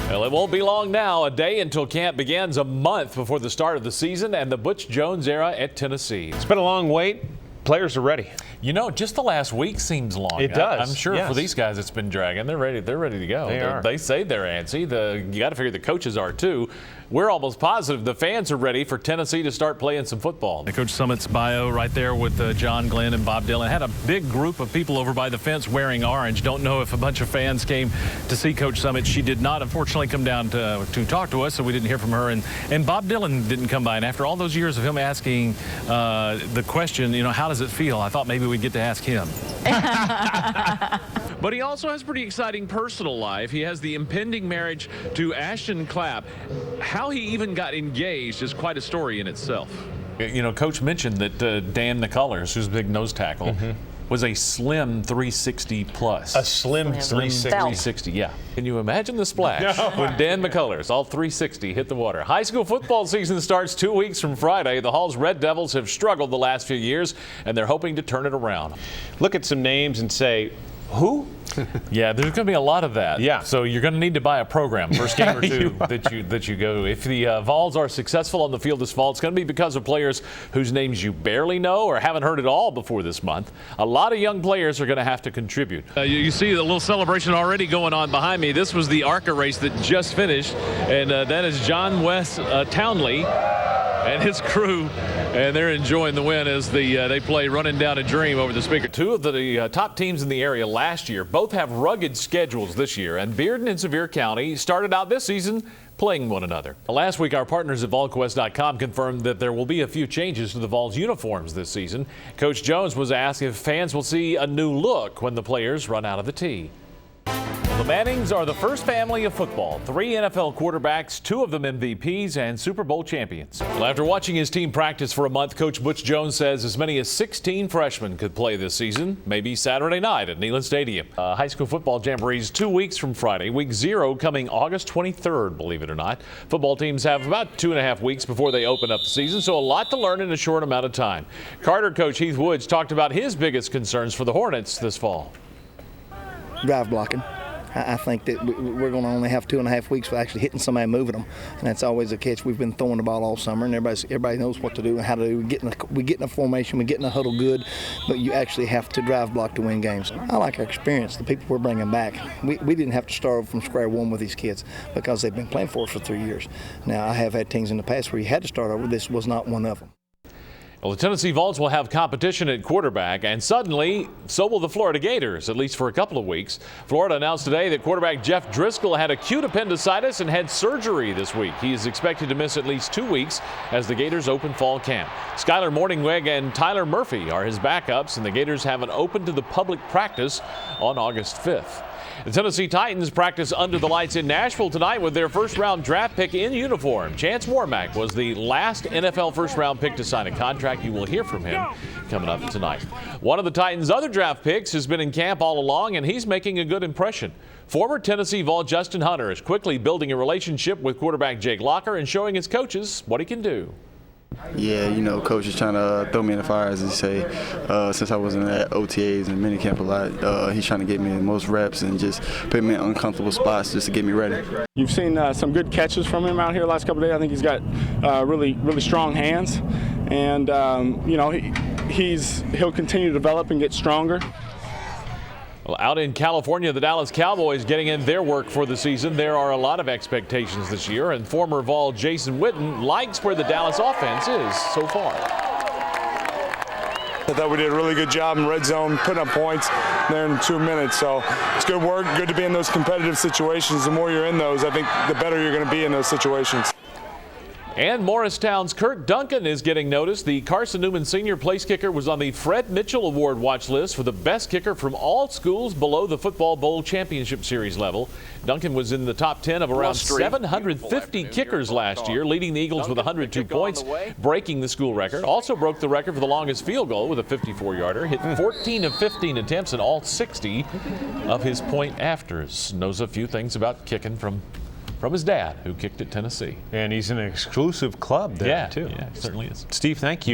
Well, it won't be long now. A day until camp begins, a month before the start of the season and the Butch Jones era at Tennessee. It's been a long wait. Players are ready. You know, just the last week seems long. It does. I'm sure for these guys it's been dragging. They're ready. They're ready to go. They say they're antsy. You got to figure the coaches are too. We're almost positive the fans are ready for Tennessee to start playing some football. Coach Summitt's bio right there with John Glenn and Bob Dylan. Had a big group of people over by the fence wearing orange. Don't know if a bunch of fans came to see Coach Summitt. She did not, unfortunately, come down to talk to us, so we didn't hear from her. And Bob Dylan didn't come by. And after all those years of him asking the question, you know, how does it feel? I thought maybe we'd get to ask him. But he also has a pretty exciting personal life. He has the impending marriage to Ashton Clapp. How he even got engaged is quite a story in itself. You know, Coach mentioned that Dan McCullers, who's a big nose tackle, was a slim 360 plus. A slim 360. 360, yeah. Can you imagine the splash when Dan McCullers, all 360, hit the water? High school football season starts 2 weeks from Friday. The Hall's Red Devils have struggled the last few years, and they're hoping to turn it around. Look at some names and say, who? Yeah, there's going to be a lot of that. Yeah. So you're going to need to buy a program first game or two that you go. If the Vols are successful on the field this fall, it's going to be because of players whose names you barely know or haven't heard at all before this month. A lot of young players are going to have to contribute. You see the little celebration already going on behind me. This was the ARCA race that just finished, and that is John West Townley and his crew, and they're enjoying the win as they play Running Down a Dream over the speaker. Two of the top teams in the area last year both have rugged schedules this year, and Bearden and Sevier County started out this season playing one another. Last week, our partners at VolQuest.com confirmed that there will be a few changes to the Vols uniforms this season. Coach Jones was asked if fans will see a new look when the players run out of the tee. The Mannings are the first family of football. 3 NFL quarterbacks, 2 of them MVPs and Super Bowl champions. Well, after watching his team practice for a month, Coach Butch Jones says as many as 16 freshmen could play this season, maybe Saturday night at Neyland Stadium. High school football jamborees 2 weeks from Friday. Week 0 coming August 23rd, believe it or not. Football teams have about 2.5 weeks before they open up the season, so a lot to learn in a short amount of time. Carter coach Heath Woods talked about his biggest concerns for the Hornets this fall. Drive blocking. I think that we're going to only have 2.5 weeks for actually hitting somebody and moving them, and that's always a catch. We've been throwing the ball all summer, and everybody knows what to do and how to do. We get in a formation, we get in a huddle good, but you actually have to drive block to win games. I like our experience, the people we're bringing back. We didn't have to start over from square one with these kids because they've been playing for us for 3 years. Now, I have had teams in the past where you had to start over. This was not one of them. Well, the Tennessee Vols will have competition at quarterback, and suddenly, so will the Florida Gators, at least for a couple of weeks. Florida announced today that quarterback Jeff Driscoll had acute appendicitis and had surgery this week. He is expected to miss at least 2 weeks as the Gators open fall camp. Skylar Morningweg and Tyler Murphy are his backups, and the Gators have an open to the public practice on August 5th. The Tennessee Titans practice under the lights in Nashville tonight with their first-round draft pick in uniform. Chance Warmack was the last NFL first-round pick to sign a contract. You will hear from him coming up tonight. One of the Titans' other draft picks has been in camp all along, and he's making a good impression. Former Tennessee Vol Justin Hunter is quickly building a relationship with quarterback Jake Locker and showing his coaches what he can do. Yeah, you know, coach is trying to throw me in the fire, as he say. Since I wasn't at OTAs and minicamp a lot, he's trying to get me the most reps and just put me in uncomfortable spots just to get me ready. You've seen some good catches from him out here the last couple of days. I think he's got really strong hands, and you know, he'll continue to develop and get stronger. Well, out in California, the Dallas Cowboys getting in their work for the season. There are a lot of expectations this year, and former Vol Jason Witten likes where the Dallas offense is so far. I thought we did a really good job in red zone, putting up points there in 2 minutes. So it's good work, good to be in those competitive situations. The more you're in those, I think the better you're going to be in those situations. And Morristown's Kirk Duncan is getting noticed. The Carson Newman Senior place kicker was on the Fred Mitchell Award watch list for the best kicker from all schools below the Football Bowl Championship Series level. Duncan was in the top 10 of around 750 kickers last year, leading the Eagles with 102 points, breaking the school record. Also broke the record for the longest field goal with a 54-yarder. Hit 14 of 15 attempts in all 60 of his point-afters. Knows a few things about kicking from his dad, who kicked at Tennessee. And he's in an exclusive club there, too. Yeah, certainly is. Steve, thank you.